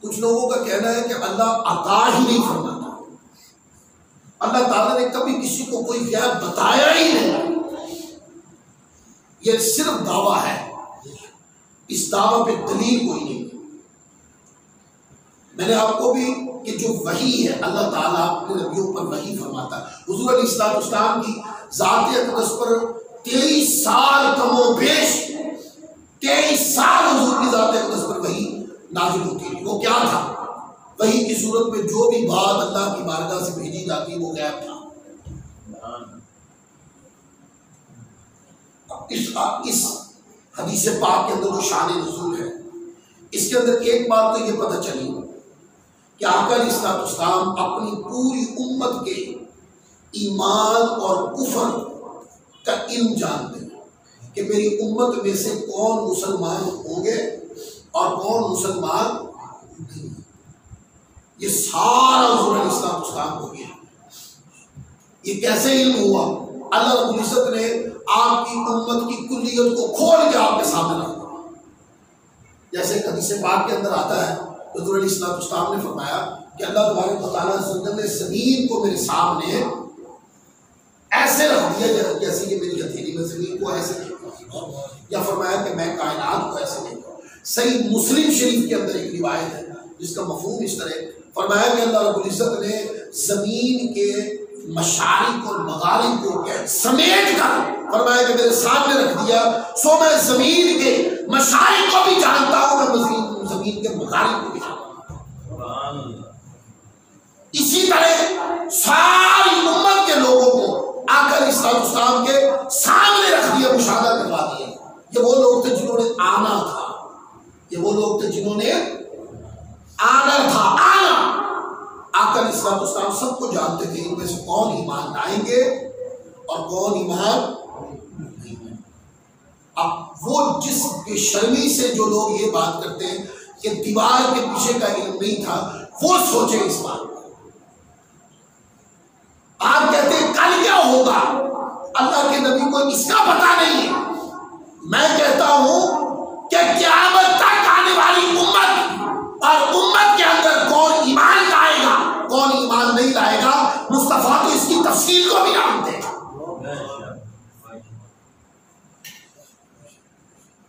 کچھ لوگوں کا کہنا ہے کہ اللہ عطا ہی نہیں فرماتا، اللہ تعالیٰ نے کبھی کسی کو کوئی غیب بتایا ہی نہیں، یہ صرف دعویٰ ہے، اس دعویٰ پہ دلیل کوئی نہیں۔ میں نے آپ کو بھی کہ جو وحی ہے اللہ تعالیٰ اپنے نبیوں پر وحی فرماتا ہے۔ حضور علیہ السلام کی ذات اقدس پر 23 سال کم و بیش 23 سال حضور کی ذات اقدس پر وحی نازل ہوتی ہے۔ وہ کیا تھا؟ وحی کی صورت میں جو بھی بات اللہ کی بارگاہ سے بھیجی جاتی وہ غیب تھا۔ اس حدیث پاک کے اندر جو شان نزول ہے، اس کے اندر ایک بات تو یہ پتہ چلی کہ آقا علیہ السلام اپنی پوری امت کے ایمان اور کفر کا علم جانتے ہیں کہ میری امت میں سے کون مسلمان ہوں گے اور کون مسلمان نہیں۔ یہ سارا حضور علیہ السلام ہو گیا۔ یہ کیسے علم ہوا؟ اللہ رب العزت نے آپ کی امت کی کلیت کو کھول کے آپ کے سامنے رکھا۔ جیسے حدیث پاک کے اندر آتا ہے، حضور علیہ السلام نے فرمایا کہ اللہ تبارک و تعالیٰ نے زمین کو میرے سامنے ایسے رکھ دیا جیسے کہ میری ہتھیلی میں زمین کو ایسے دیکھا، یا فرمایا کہ میں کائنات کو ایسے دیکھا۔ صحیح مسلم شریف کے اندر ایک روایت ہے جس کا مفہوم اس طرح فرمایا کہ اللہ رب العزت نے زمین کے مشارق اور مغارب کو سمیٹ کر فرمایا کہ میرے سامنے رکھ دیا، سو میں زمین کے مشارق کو بھی جانتا ہوں، میں زمین کے مغارب کو بھی جانتا ہوں۔ اسی طرح ساری امت کے لوگوں کو آقا علیہ السلام کے سامنے رکھ دیا، مشاہدہ کروا دیا۔ یہ وہ لوگ تھے جنہوں نے آنا تھا، یہ وہ لوگ تھے جنہوں نے آنا تھا، آنا۔ آقا علیہ السلام سب کو جانتے تھے ان میں سے کون ایمان لائیں گے اور کون ایمان نہیں۔ اب وہ جس بے شرمی سے جو لوگ یہ بات کرتے ہیں کہ دیوار کے پیچھے کا علم نہیں تھا، وہ سوچیں اس بات کو۔ آپ کہتے ہیں کل کیا ہوگا، اللہ کے نبی کو اس کا پتہ نہیں ہے۔ میں کہتا ہوں کہ قیامت تک آنے والی امت اور امت کے اندر کون ایمان لائے گا کون ایمان نہیں لائے گا، مصطفیٰ تو اس کی تفصیل کو بھی جانتے ہیں۔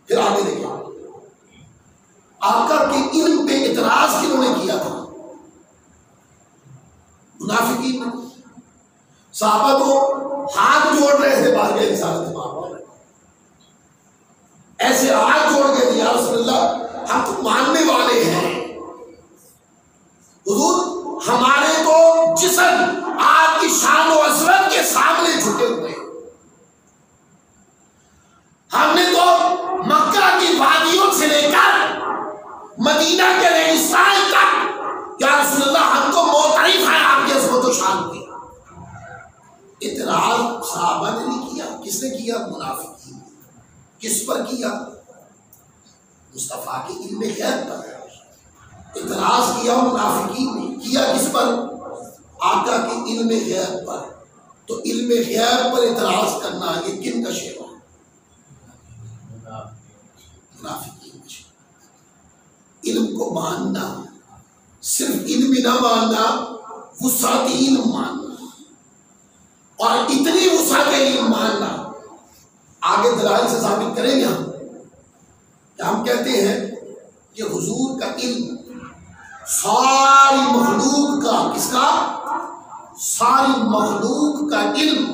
پھر آگے دیکھیں، آقا کے علم پہ اعتراض کنہوں نے کیا تھا؟ منافقین نے۔ صحابہ تو ہاتھ جوڑ رہے تھے بارگاہ رسالت میں، ایسے ہاتھ جوڑ کے یا رسول اللہ ہم تو ماننے والے ہیں، حضور ہمارے تو جسم آپ کی شان و عظمت کے سامنے جھکے ہوئے، ہم نے تو مکہ کی وادیوں سے لے کر مدینہ کے ریگستان تک یا رسول اللہ ہم کو معترف ہیں آپ کی عظمت و شان کی۔ اعتراض صحابہ نے نہیں کیا، کس نے کیا؟ منافقین۔ کس پر کیا؟ مصطفیٰ کے علم غیب پر اعتراض کیا منافقین نے۔ کیا کس پر؟ آقا کے علم غیب پر۔ تو علم غیب پر اعتراض کرنا یہ کن کا شیوا؟ منافقین کا شیوا۔ علم کو ماننا، صرف علم نہ ماننا، وسعت علم ماننا، اور اتنی وسعت علم ماننا آگے دلائل سے ثابت کریں گے ہم کہ ہم کہتے ہیں کہ حضور کا علم ساری مخلوق کا، کس کا؟ ساری مخلوق کا علم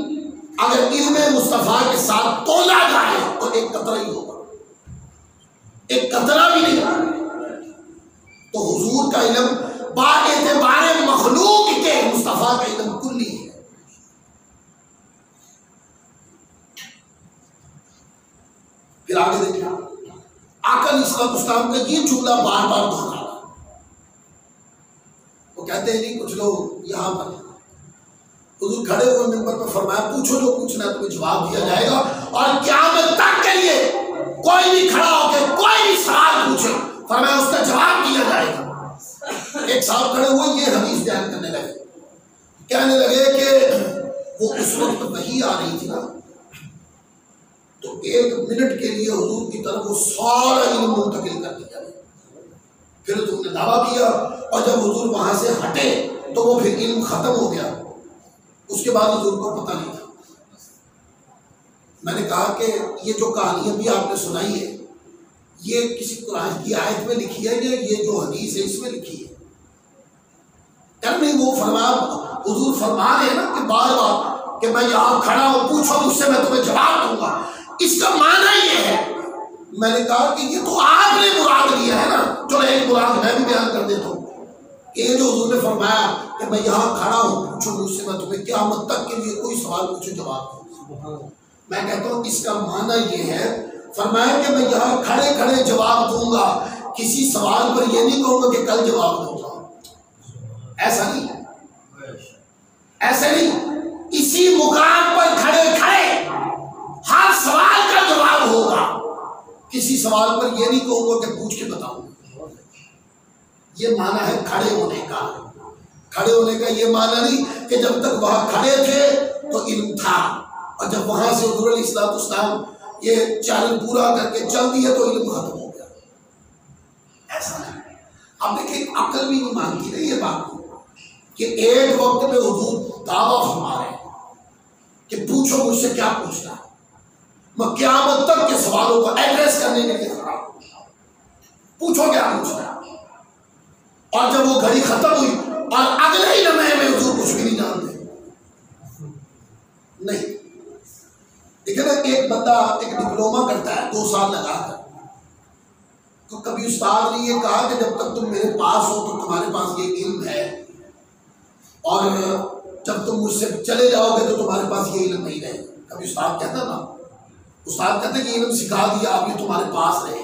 اگر علم مصطفیٰ کے ساتھ تولا جائے تو ایک قطرہ ہی ہوگا، ایک قطرہ بھی نہیں ہوگا۔ تو حضور کا علم با اعتبار مخلوق کے مصطفیٰ کا علم کلی ہے۔ پھر آگے دیکھیں، آقا علیہ علیہ السلام کا یہ جملہ بار بار دہرانا. وہ کہتے ہیں نہیں کچھ لوگ یہاں پر حضور کھڑے ہوئے منبر پر فرمایا پوچھو جو پوچھنا ہے تمہیں جواب دیا جائے گا اور قیامت تک کے لیے کوئی بھی کھڑا ہو کے کوئی بھی سوال پوچھے فرمایا اس کا جواب دیا جائے گا. ایک صاحب کھڑے ہوئے یہ حدیث بیان کرنے لگے, کہنے لگے کہ وہ اس وقت وحی آ رہی تھی نا تو 1 منٹ کے لیے حضور کی طرف وہ سارا علم منتقل کر دیا. پھر حضور نے دعویٰ کیا اور جب حضور وہاں سے ہٹے تو وہ پھر علم ختم ہو گیا. اس کے بعد حضور کو پتہ نہیں تھا. میں نے کہا کہ یہ جو کہانی ابھی آپ نے سنائی ہے یہ کسی قرآن کی آیت میں لکھی ہے یا یہ جو حدیث ہے اس میں لکھی ہے؟ کل نہیں وہ حضور فرما رہے ہیں نا کہ بار بار کہ میں یہاں کھڑا ہوں پوچھو مجھ سے میں تمہیں جواب دوں گا. اس کا معنی یہ ہے. میں نے کہا کہ یہ تو آپ نے مراد لیا ہے نا. چلو ایک مراد میں بھی بیان کر دیتا ہوں. یہ جو حضور نے فرمایا کہ میں یہاں کھڑا ہوں پوچھو مجھ سے میں تمہیں قیامت تک کے لیے کوئی سوال پوچھو جواب دوں. میں کہتا ہوں اس کا معنی یہ ہے فرمایا کہ میں یہاں کھڑے کھڑے جواب دوں گا, کسی سوال پر یہ نہیں کہوں گا کہ کل جواب دوں گا. ایسا نہیں, ایسا نہیں. اسی مقام پر کھڑے کھڑے ہر سوال کا جواب ہوگا. کسی سوال پر یہ نہیں کہوں گا کہ پوچھ کے بتاؤں. یہ معنی ہے کھڑے ہونے کا. کھڑے ہونے کا یہ معنی نہیں کہ جب تک وہاں کھڑے تھے تو علم تھا اور جب وہاں سے حضور علیہ السلام یہ چیلنج پورا کر کے چل دیا تو علم ختم ہو گیا. ایسا نہیں. اب دیکھیں عقل بھی نہیں مانتی رہی یہ بات کو کہ ایک وقت میں حضور دعویٰ فرما رہے ہیں کہ پوچھو مجھ سے کیا پوچھنا ہے, میں قیامت تک کے سوالوں کو ایڈریس کرنے کے لیے کھڑا ہوں, پوچھو کیا پوچھنا ہے. اور جب وہ گھڑی ختم ہوئی اور اگلے ہی لمحے میں حضور کچھ بھی نہیں جانتے. نہیں دیکھیں نا ایک بندہ ایک ڈپلوما کرتا ہے 2 سال لگا کر, تو کبھی استاد نے یہ کہا کہ جب تک تم میرے پاس ہو تو تمہارے پاس یہ علم ہے اور جب تم مجھ سے چلے جاؤ گے تو تمہارے پاس یہ علم نہیں رہے. کبھی استاد کہتا نا, استاد کہتے کہ علم سکھا دیا اب یہ تمہارے پاس رہے.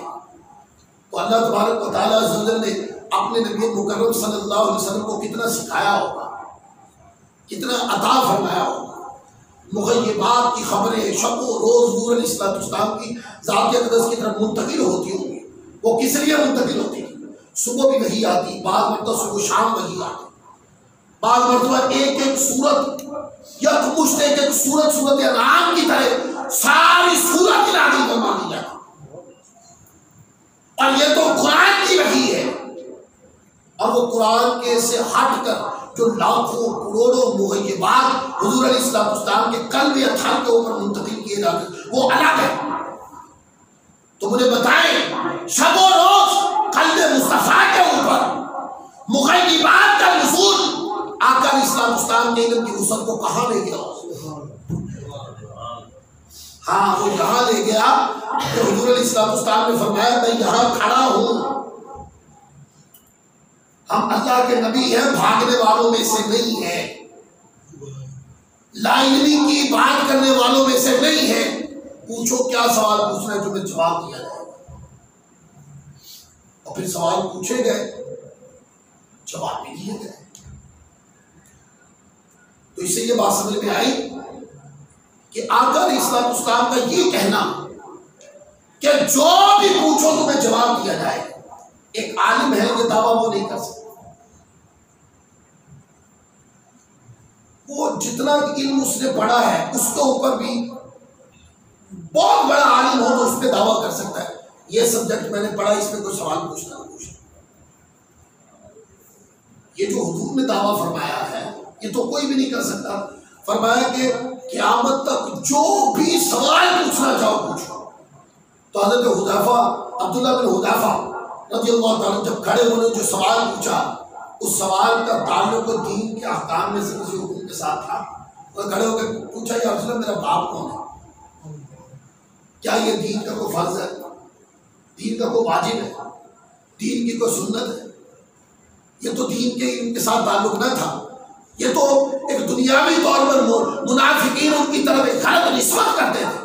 تو اللہ تبارک و تعالیٰ عز و جل نے اپنے نبی مکرم صلی اللہ علیہ وسلم کو کتنا سکھایا ہوگا, کتنا عطا فرمایا ہوگا. مغیبات کی خبریں شب و روز حضور علیہ السلام کی ذات اقدس کی طرف منتقل ہوتی ہوں گی. وہ کس لیے منتقل ہوتی تھی؟ صبح بھی وحی آتی, بعض مرتبہ صبح شام وحی آتی, بعض مرتبہ ایک ایک سورت یا مشت ایک ایک سورت انعام کی طرح ساری سورت نازل فرما دی جاتی. اور یہ تو قرآن کی وحی ہے اور وہ قرآن کے سے ہٹ کر جو لاکھوں کروڑوں مغیبات حضور علیہ السلام کے قلب اطہر کے اوپر منتقل کیے جاتے وہ الگ ہے. تو مجھے بتائیں شب و روز قلب مصطفیٰ کے اوپر مغیبات کا نزول آقا علیہ السلام کے علم کی وسعت کو کہاں لے گیا؟ ہاں وہ یہاں لے گیا کہ حضور علیہ السلام نے فرمایا میں یہاں کھڑا ہوں. ہم اللہ کے نبی ہیں, بھاگنے والوں میں سے نہیں ہیں, لا علمی کی بات کرنے والوں میں سے نہیں ہیں. پوچھو کیا سوال پوچھنا ہے تمہیں جواب دیا جائے گا. اور پھر سوال پوچھے گئے جواب بھی دیے گئے. تو اس سے یہ بات سمجھ میں آئی کہ آقا علیہ السلام کا یہ کہنا کہ جو بھی پوچھو تمہیں جواب دیا جائے. ایک عالم ہے یہ دعویٰ وہ نہیں کر سکتا. وہ جتنا علم اس نے پڑھا ہے اس کے اوپر بھی بہت بڑا عالم ہو تو اس پہ دعویٰ کر سکتا ہے یہ سبجیکٹ میں نے پڑھا اس میں کوئی سوال پوچھنا نہ پوچھنا. یہ جو حضور نے دعویٰ فرمایا ہے یہ تو کوئی بھی نہیں کر سکتا. فرمایا کہ قیامت تک جو بھی سوال پوچھنا چاہو پوچھو. تو حضرت حذیفہ عبداللہ بن حذیفہ رضی اللہ تعالیٰ جب کھڑے ہونے جو سوال پوچھا اس سوال کا تعلق دین کے احکام میں سے کسی حکم کے ساتھ تھا. اور کھڑے ہو کے پوچھا یا رسول اللہ میرا باپ کون ہے؟ کیا یہ دین کا کوئی فرض ہے؟ دین کا کوئی واجب ہے؟ دین کی کوئی سنت ہے؟ یہ تو دین کے ان کے ساتھ تعلق نہ تھا. یہ تو ایک دنیاوی طور پر منافقین ان کی طرف ایک غلط نسبت کرتے تھے.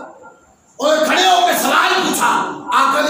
اور کھڑے ہو کے سوال پوچھا. آقا علیہ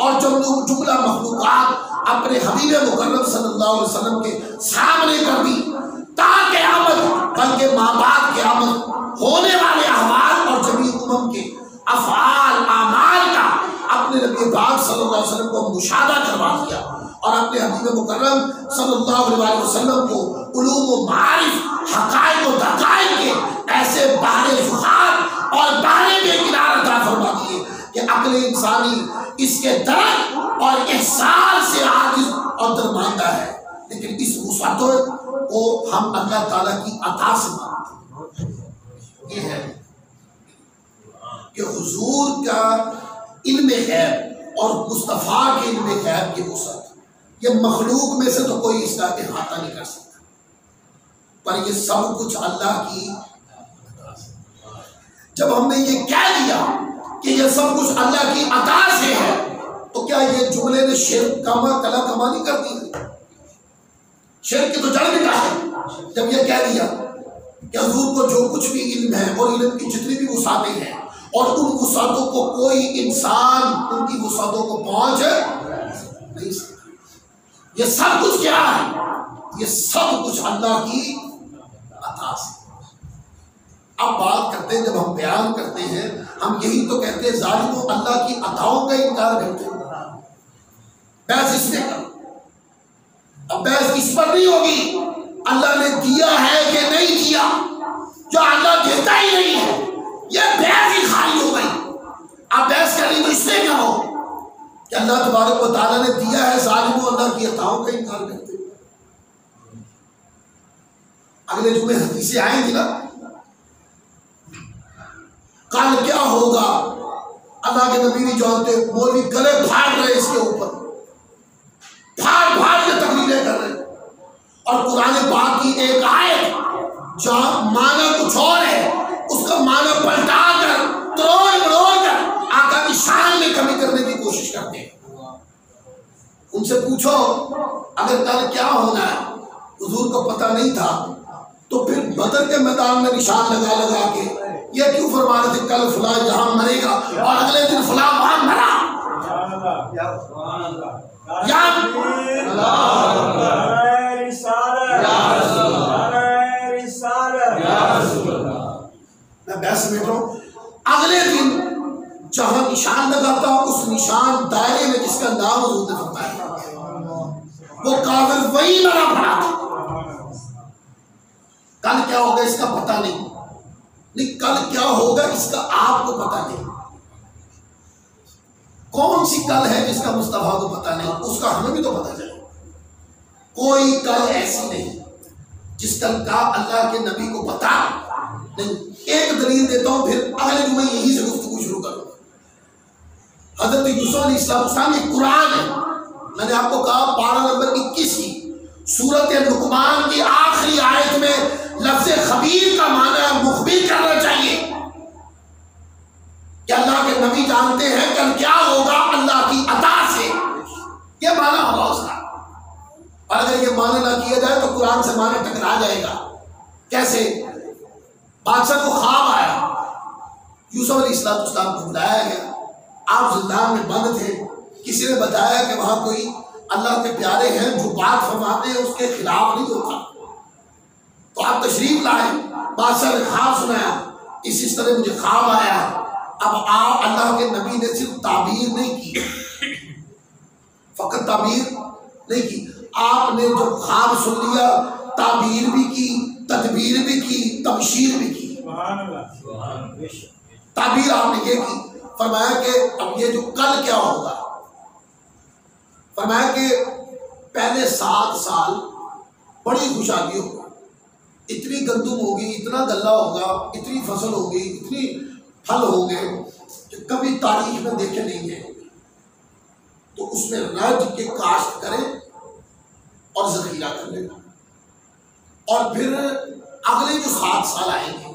اور جملہ مخلوقات اپنے حبیب مکرم صلی اللہ علیہ وسلم کے سامنے کر دی، تا قیامت بلکہ ماں باپ قیامت ہونے والے احوال اور جمیع امم کے افعال اعمال کا اپنے نبی پاک صلی اللہ علیہ وسلم کو مشاہدہ کروا دیا، اور اپنے حبیب مکرم صلی اللہ علیہ وسلم کو علوم و معارف حقائق و دقائق کے ایسے بحر فخار اور بحر بے کنار عطا فرما دیے کہ عقل انسانی اس کے درک اور احساس سے عاجز اور درماندہ ہے، لیکن اس وسعتوں کو ہم اللہ تعالیٰ کی عطا سے مانتے ہیں۔ یہ ہے کہ حضور کا علم غیب اور مصطفیٰ کے علم غیب کی وسعت، یہ مخلوق میں سے تو کوئی اس کا احاطہ نہیں کر سکتا، پر یہ سب کچھ اللہ کی۔ جب ہم نے یہ کہہ دیا کہ یہ سب کچھ اللہ کی عطا سے ہے، تو کیا یہ جملے نے شرک کلا کما نہیں کر دی؟ شرک کی تو جڑ مٹا ہے جب یہ کہہ دیا کہ حضور کو جو کچھ بھی علم ہے اور علم کی جتنی بھی وسعتیں ہیں اور ان وسعتوں کو کوئی انسان ان کی وسعتوں کو پہنچ نہیں سکتا، یہ سب کچھ کیا ہے؟ یہ سب کچھ اللہ کی عطا سے۔ اب بات کرتے ہیں، جب ہم بیان کرتے ہیں ہم یہی تو کہتے ہیں ظالموں اللہ کی عطاؤں کا انکار کرتے ہیں۔ بحث اس میں کر، اب بحث اس پر نہیں ہوگی اللہ نے دیا ہے کہ نہیں دیا، جو اللہ دیتا ہی نہیں ہے یہ بحث ہی خالی ہو گئی۔ اب بحث کریں تو اس میں کیا ہو کہ اللہ تبارک و تعالیٰ نے دیا ہے، ظالموں اللہ کی عطاؤں کا انکار کرتے ہیں۔ اگلے جمعے حدیثیں آئیں گی نا، کل کیا ہوگا اللہ کے نبی نہیں جانتے، مولوی گلے پھاڑ رہے اس کے اوپر، پھاڑ پھاڑ کے تقریریں کر رہے، اور قرآن پاک کی ایک آیت جہاں معنی کچھ اور ہے اس کا معنی پلٹا کر توڑ مڑوڑ کر آقا کی شان میں کمی کرنے کی کوشش کرتے ہیں۔ ان سے پوچھو اگر کل کیا ہونا ہے حضور کو پتہ نہیں تھا تو پھر بدر کے میدان میں نشان لگا لگا کے یہ کیوں فرما رہے تھے کل فلاں یہاں مرے گا اور اگلے دن فلاں وہاں مرا؟ میں بحث سمجھ رہا ہوں، اگلے دن جہاں نشان لگاتا اس نشان دائرے میں جس کا نام حضور نے فرمایا وہ کافر وہی مرا پڑا تھا۔ کل کیا ہوگا اس کا پتہ نہیں، کل کیا ہوگا اس کا آپ کو پتہ نہیں۔ کون سی کل ہے جس کا مصطفیٰ کو پتہ نہیں؟ اس کا ہمیں بھی تو پتہ چلے۔ کوئی کل ایسی نہیں جس کل کا اللہ کے نبی کو پتہ نہیں۔ ایک دلیل دیتا ہوں پھر اگلے جمعے یہی سے گفتگو شروع کروں۔ حضرت یوسف علیہ السلام یہ قرآن ہے، میں نے آپ کو کہا پارہ نمبر 21 کی سورۃ لقمان کی آخری آیت میں لفظ خبیر کا معنی مخبر کرنا چاہیے کہ اللہ کے نبی جانتے ہیں کل کیا ہوگا اللہ کی عطا سے، یہ معنی ہوگا اس کا۔ اور اگر یہ معنی نہ کیا جائے تو قرآن سے معنی ٹکرا جائے گا۔ کیسے؟ بادشاہ کو خواب آیا، یوسف علیہ السلام کو بلایا گیا، آپ زندان میں بند تھے، کسی نے بتایا کہ وہاں کوئی اللہ کے پیارے ہیں جو بات فرماتے ہیں اس کے خلاف نہیں ہوتا، تو آپ تشریف لائے۔ بادشاہ نے خواب سنایا، اس طرح مجھے خواب آیا ہے۔ اب آپ اللہ کے نبی نے صرف تعبیر نہیں کی، فقط تعبیر نہیں کی، آپ نے جو خواب سن لیا تعبیر بھی کی، تدبیر بھی کی، تبشیر بھی کی۔ تعبیر آپ نے یہ کی، فرمایا کہ اب یہ جو کل کیا ہوگا، فرمایا کہ پہلے 7 سال بڑی خوشحالی ہوگی، اتنی گندم ہوگی، اتنا غلہ ہوگا، اتنی فصل ہوگی، اتنی پھل ہوں گے کہ کبھی تاریخ میں دیکھے نہیں گئے، تو اس میں رج کے کاشت کریں اور ذخیرہ کر لیں، اور پھر اگلے جو 7 سال آئیں گے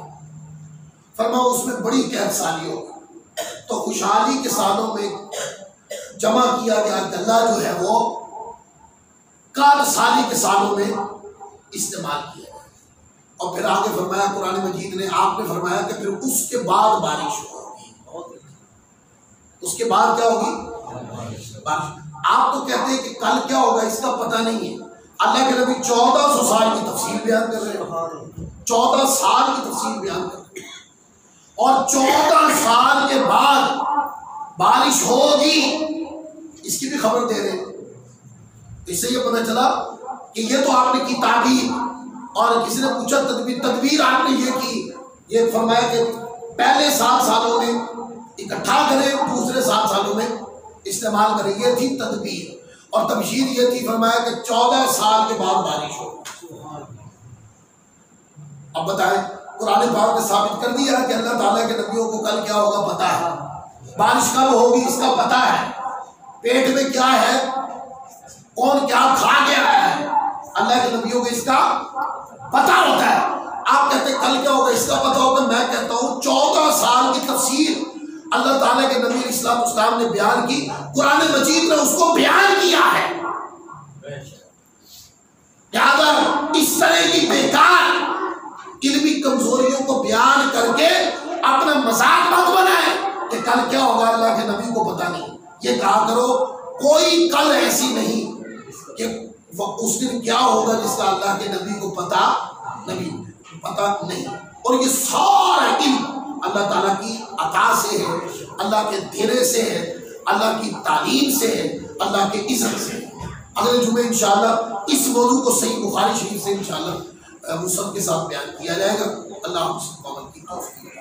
فرمایا اس میں بڑی قحط سالی ہوگی، تو خوشحالی کے سالوں میں جمع کیا گیا غلہ جو ہے وہ قحط سالی کے سالوں میں استعمال کیا گیا۔ اور پھر آگے فرمایا قرآن مجید نے، آپ نے فرمایا کہ پھر اس کے بعد بارش ہوگی۔ اس کے بعد کیا ہوگی؟ بارش۔ آپ تو کہتے ہیں کہ کل کیا ہوگا اس کا پتہ نہیں ہے۔ اللہ کے نبی 1400 سال کی تفصیل بیان کر رہے ہیں، 14 سال کی تفصیل بیان کر رہے ہیں، اور 14 سال کے بعد بارش ہوگی اس کی بھی خبر دے رہے ہیں۔ اس سے یہ پتہ چلا کہ یہ تو آپ نے کی تعبیر، اور کسی نے پوچھا تدبیر آپ نے یہ کی، یہ فرمایا کہ پہلے 7 سالوں میں اکٹھا کریں، دوسرے 7 سالوں میں استعمال کریں، یہ تھی تدبیر، اور تبشیر یہ تھی فرمایا کہ 14 سال کے بعد بارش ہو۔ اب بتائیں، قرآن پاک نے ثابت کر دیا کہ اللہ تعالیٰ کے نبیوں کو کل کیا ہوگا پتہ ہے، بارش کب ہوگی اس کا پتہ ہے، پیٹ میں کیا ہے، کون کیا کھا کے آیا ہے، اللہ کے نبیوں کو اس کا پتہ ہوتا ہے۔ آپ کہتے ہیں کل کیا ہوگا اس کا پتہ ہوگا، میں کہتا ہوں 14 سال کی تفسیر اللہ تعالیٰ کے نبی اسلام اسلام نے بیان کی، قرآن مجید نے اس کو بیان کیا ہے۔ لہذا اس طرح کی بیکار علمی کمزوریوں کو بیان کر کے اپنا مذاق مت بنائے کہ کل کیا ہوگا اللہ کے نبی کو پتہ نہیں۔ یہ کہا کرو کوئی کل ایسی نہیں کہ اس دن کیا ہوگا جس کا اللہ کے نبی کو پتہ نہیں۔ اور یہ سارا علم اللہ تعالیٰ کی عطا سے ہے، اللہ کے دینے سے ہے، اللہ کی تعلیم سے ہے، اللہ کے اذن سے ہے۔ اگلے جمعے انشاءاللہ اس موضوع کو صحیح بخاری شریف سے انشاءاللہ مصحف کے ساتھ بیان کیا جائے گا۔ اللہ ہم سب کو عمل کی توفیق